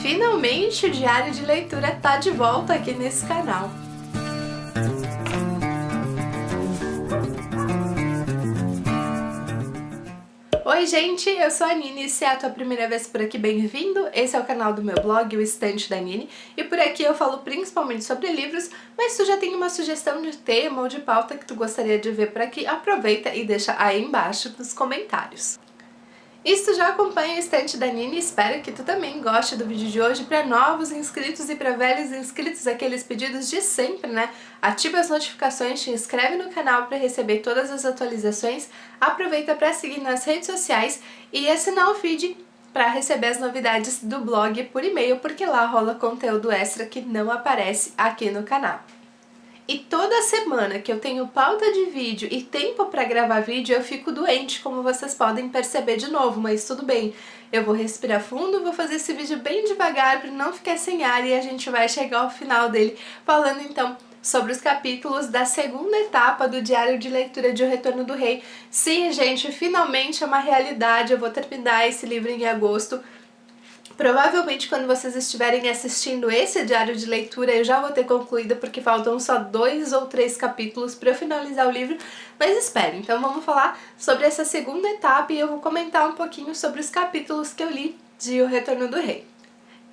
Finalmente o Diário de Leitura tá de volta aqui nesse canal. Oi gente, eu sou a Nini e se é a tua primeira vez por aqui, bem-vindo! Esse é o canal do meu blog, o Estante da Nini, e por aqui eu falo principalmente sobre livros, mas se tu já tem uma sugestão de tema ou de pauta que tu gostaria de ver por aqui, aproveita e deixa aí embaixo nos comentários. E se tu já acompanha o Estante da Nini, espero que tu também goste do vídeo de hoje. Para novos inscritos e para velhos inscritos, aqueles pedidos de sempre, né? Ativa as notificações, te inscreve no canal para receber todas as atualizações, aproveita para seguir nas redes sociais e assinar o feed para receber as novidades do blog por e-mail, porque lá rola conteúdo extra que não aparece aqui no canal. E toda semana que eu tenho pauta de vídeo e tempo para gravar vídeo, eu fico doente, como vocês podem perceber de novo, mas tudo bem. Eu vou respirar fundo, vou fazer esse vídeo bem devagar para não ficar sem ar e a gente vai chegar ao final dele falando então sobre os capítulos da segunda etapa do Diário de Leitura de O Retorno do Rei. Sim, gente, finalmente é uma realidade, eu vou terminar esse livro em agosto. Provavelmente quando vocês estiverem assistindo esse diário de leitura eu já vou ter concluído, porque faltam só 2 ou 3 capítulos para eu finalizar o livro, mas espere, então vamos falar sobre essa segunda etapa e eu vou comentar um pouquinho sobre os capítulos que eu li de O Retorno do Rei.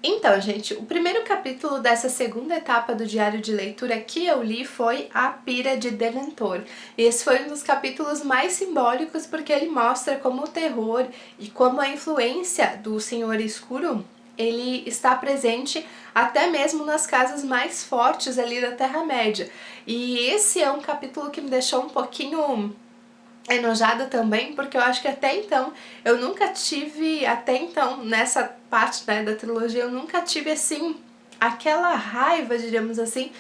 Então, gente, o primeiro capítulo dessa segunda etapa do diário de leitura que eu li foi A Pira de Denethor. E esse foi um dos capítulos mais simbólicos porque ele mostra como o terror e como a influência do Senhor Escuro ele está presente até mesmo nas casas mais fortes ali da Terra-média. E esse é um capítulo que me deixou um pouquinho enojada também, porque eu acho que até então, nessa parte, né, da trilogia, eu nunca tive, assim, aquela raiva, diríamos assim,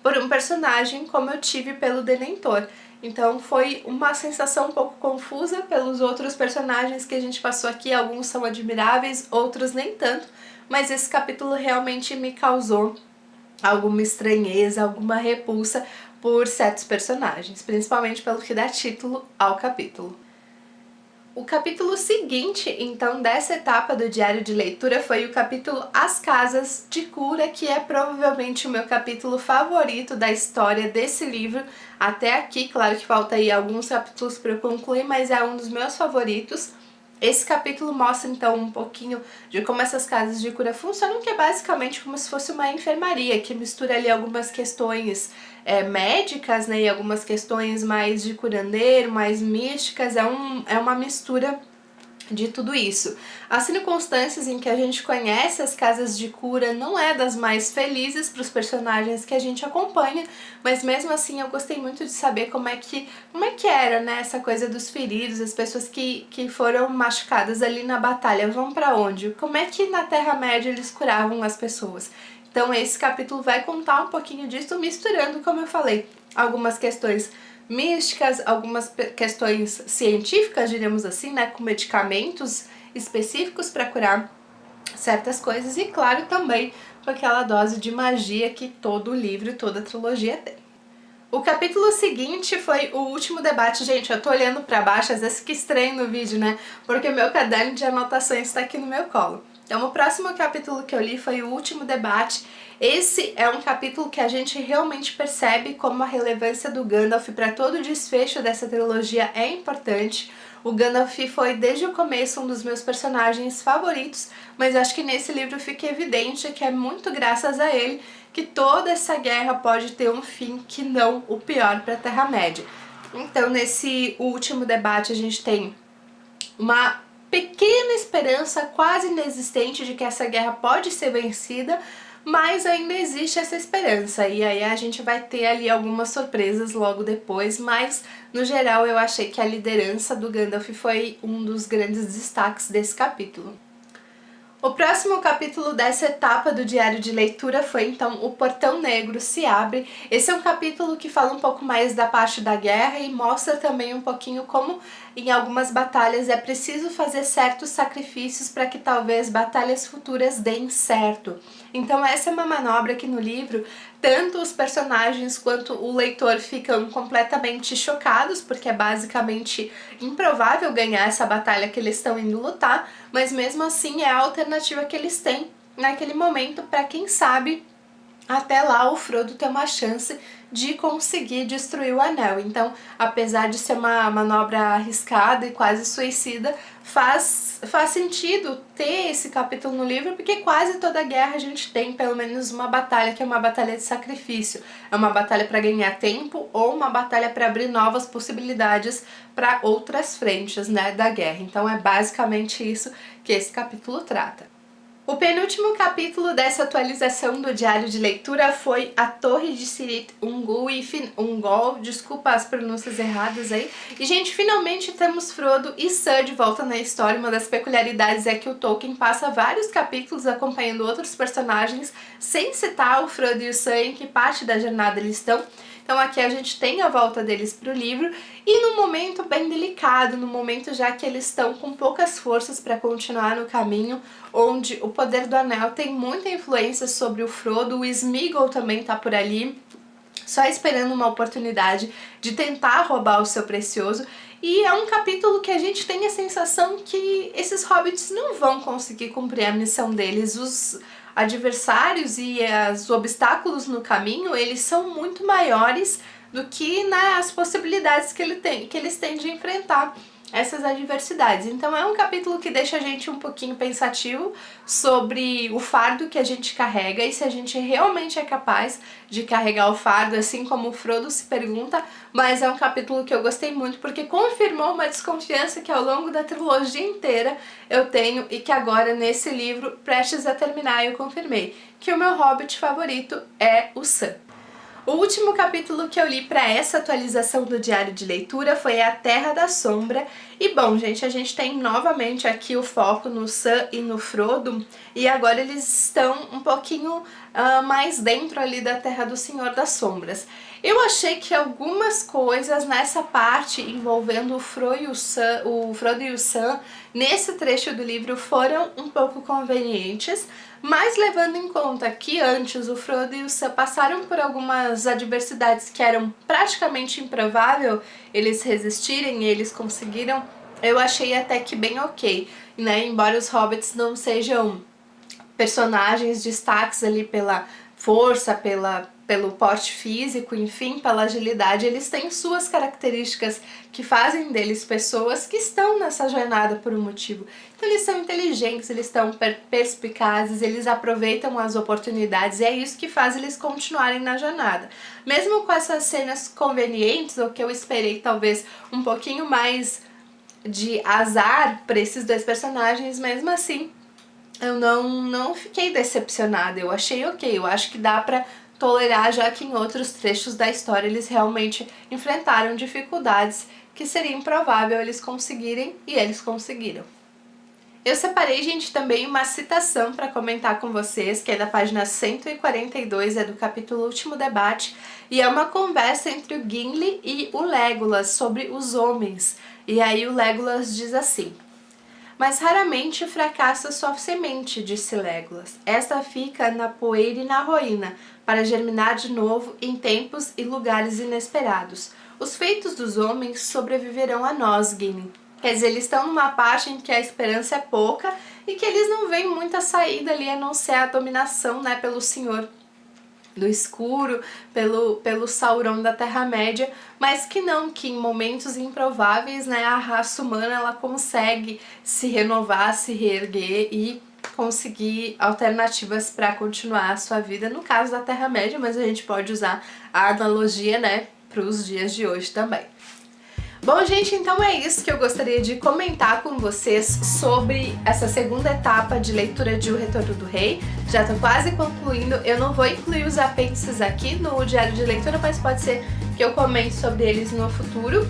por um personagem como eu tive pelo Denethor. Então foi uma sensação um pouco confusa pelos outros personagens que a gente passou aqui, alguns são admiráveis, outros nem tanto, mas esse capítulo realmente me causou alguma estranheza, alguma repulsa por certos personagens, principalmente pelo que dá título ao capítulo. O capítulo seguinte, então, dessa etapa do diário de leitura foi o capítulo As Casas de Cura, que é provavelmente o meu capítulo favorito da história desse livro. Até aqui, claro que falta aí alguns capítulos para eu concluir, mas é um dos meus favoritos. Esse capítulo mostra então um pouquinho de como essas casas de cura funcionam, que é basicamente como se fosse uma enfermaria, que mistura ali algumas questões médicas, né, e algumas questões mais de curandeiro, mais místicas, é uma mistura de tudo isso. As circunstâncias em que a gente conhece as casas de cura não é das mais felizes para os personagens que a gente acompanha, mas mesmo assim eu gostei muito de saber como é que era, né, essa coisa dos feridos, as pessoas que foram machucadas ali na batalha, vão para onde? Como é que na Terra-média eles curavam as pessoas? Então esse capítulo vai contar um pouquinho disso, misturando, como eu falei, algumas questões místicas, algumas questões científicas, diríamos assim, né, com medicamentos específicos para curar certas coisas e, claro, também com aquela dose de magia que todo livro e toda trilogia tem. O capítulo seguinte foi o último debate. Gente, eu tô olhando pra baixo, às vezes fica estranho no vídeo, né, porque o meu caderno de anotações está aqui no meu colo. Então, o próximo capítulo que eu li foi o último debate. Esse é um capítulo que a gente realmente percebe como a relevância do Gandalf para todo o desfecho dessa trilogia é importante. O Gandalf foi desde o começo um dos meus personagens favoritos, mas acho que nesse livro fica evidente que é muito graças a ele que toda essa guerra pode ter um fim, que não o pior para a Terra-média. Então, nesse último debate a gente tem uma pequena esperança quase inexistente de que essa guerra pode ser vencida, mas ainda existe essa esperança, e aí a gente vai ter ali algumas surpresas logo depois, mas no geral eu achei que a liderança do Gandalf foi um dos grandes destaques desse capítulo. O próximo capítulo dessa etapa do diário de leitura foi então O Portão Negro se Abre. Esse é um capítulo que fala um pouco mais da parte da guerra e mostra também um pouquinho como em algumas batalhas é preciso fazer certos sacrifícios para que talvez batalhas futuras deem certo. Então essa é uma manobra que no livro tanto os personagens quanto o leitor ficam completamente chocados, porque é basicamente improvável ganhar essa batalha que eles estão indo lutar, mas mesmo assim é a alternativa que eles têm naquele momento para quem sabe até lá o Frodo ter uma chance de conseguir destruir o anel. Então, apesar de ser uma manobra arriscada e quase suicida, faz sentido ter esse capítulo no livro, porque quase toda guerra a gente tem pelo menos uma batalha que é uma batalha de sacrifício. É uma batalha para ganhar tempo ou uma batalha para abrir novas possibilidades para outras frentes, né, da guerra. Então é basicamente isso que esse capítulo trata. O penúltimo capítulo dessa atualização do diário de leitura foi A Torre de Cirith Ungol e Ungol, desculpa as pronúncias erradas aí. E, gente, finalmente temos Frodo e Sam de volta na história. Uma das peculiaridades é que o Tolkien passa vários capítulos acompanhando outros personagens, sem citar o Frodo e o Sam em que parte da jornada eles estão. Então aqui a gente tem a volta deles para o livro e num momento bem delicado, no momento já que eles estão com poucas forças para continuar no caminho, onde o poder do anel tem muita influência sobre o Frodo, o Sméagol também tá por ali, só esperando uma oportunidade de tentar roubar o seu precioso. E é um capítulo que a gente tem a sensação que esses hobbits não vão conseguir cumprir a missão deles. Os adversários e os obstáculos no caminho, eles são muito maiores do que, né, as possibilidades que eles têm de enfrentar essas adversidades. Então é um capítulo que deixa a gente um pouquinho pensativo sobre o fardo que a gente carrega e se a gente realmente é capaz de carregar o fardo, assim como o Frodo se pergunta, mas é um capítulo que eu gostei muito porque confirmou uma desconfiança que ao longo da trilogia inteira eu tenho e que agora nesse livro, prestes a terminar, eu confirmei que o meu hobbit favorito é o Sam. O último capítulo que eu li para essa atualização do diário de leitura foi A Terra da Sombra. E bom, gente, a gente tem novamente aqui o foco no Sam e no Frodo, e agora eles estão um pouquinho mais dentro ali da Terra do Senhor das Sombras. Eu achei que algumas coisas nessa parte envolvendo o Frodo e o Sam nesse trecho do livro foram um pouco convenientes, mas levando em conta que antes o Frodo e o Sam passaram por algumas adversidades que eram praticamente improvável eles resistirem e eles conseguiram, eu achei até que bem ok, né? Embora os hobbits não sejam personagens destaques ali pela força, pelo porte físico, enfim, pela agilidade, eles têm suas características que fazem deles pessoas que estão nessa jornada por um motivo. Então eles são inteligentes, eles estão perspicazes, eles aproveitam as oportunidades e é isso que faz eles continuarem na jornada. Mesmo com essas cenas convenientes, ou que eu esperei talvez um pouquinho mais de azar para esses dois personagens, mesmo assim eu não fiquei decepcionada, eu achei ok, eu acho que dá pra tolerar, já que em outros trechos da história eles realmente enfrentaram dificuldades que seria improvável eles conseguirem e eles conseguiram. Eu separei, gente, também uma citação para comentar com vocês, que é da página 142, é do capítulo Último Debate, e é uma conversa entre o Gimli e o Legolas sobre os homens. E aí o Legolas diz assim: "Mas raramente fracassa sua semente", disse Legolas. "Esta fica na poeira e na ruína, para germinar de novo em tempos e lugares inesperados. Os feitos dos homens sobreviverão a nós, Gimli." Quer dizer, eles estão numa parte em que a esperança é pouca e que eles não veem muita saída ali a não ser a dominação, né, pelo Senhor do Escuro, pelo Sauron da Terra-média, mas que em momentos improváveis, né, a raça humana ela consegue se renovar, se reerguer e conseguir alternativas para continuar a sua vida, no caso da Terra-média, mas a gente pode usar a analogia, né, para os dias de hoje também. Bom, gente, então é isso que eu gostaria de comentar com vocês sobre essa segunda etapa de leitura de O Retorno do Rei. Já tô quase concluindo, eu não vou incluir os apêndices aqui no diário de leitura, mas pode ser que eu comente sobre eles no futuro.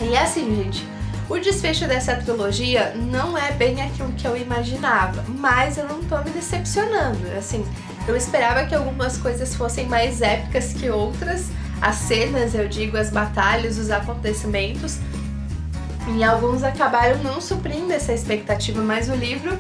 E assim, gente, o desfecho dessa trilogia não é bem aquilo que eu imaginava, mas eu não tô me decepcionando. Assim, eu esperava que algumas coisas fossem mais épicas que outras, as cenas, eu digo, as batalhas, os acontecimentos, e alguns acabaram não suprindo essa expectativa, mas o livro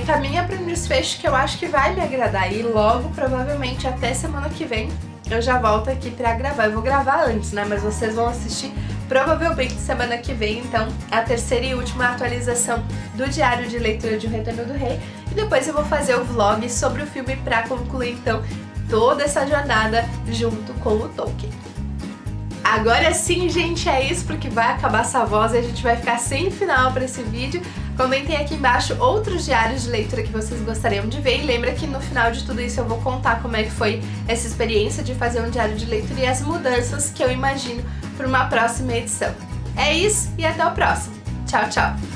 caminha para um desfecho que eu acho que vai me agradar, e logo, provavelmente até semana que vem, eu já volto aqui para gravar. Eu vou gravar antes, né, mas vocês vão assistir provavelmente semana que vem, então, a terceira e última atualização do diário de leitura de O Retorno do Rei. e depois eu vou fazer o vlog sobre o filme pra concluir então toda essa jornada junto com o Tolkien. Agora sim, gente, é isso, porque vai acabar essa voz e a gente vai ficar sem final para esse vídeo. Comentem aqui embaixo outros diários de leitura que vocês gostariam de ver, e lembra que no final de tudo isso eu vou contar como é que foi essa experiência de fazer um diário de leitura e as mudanças que eu imagino para uma próxima edição. É isso e até o próximo. Tchau, tchau!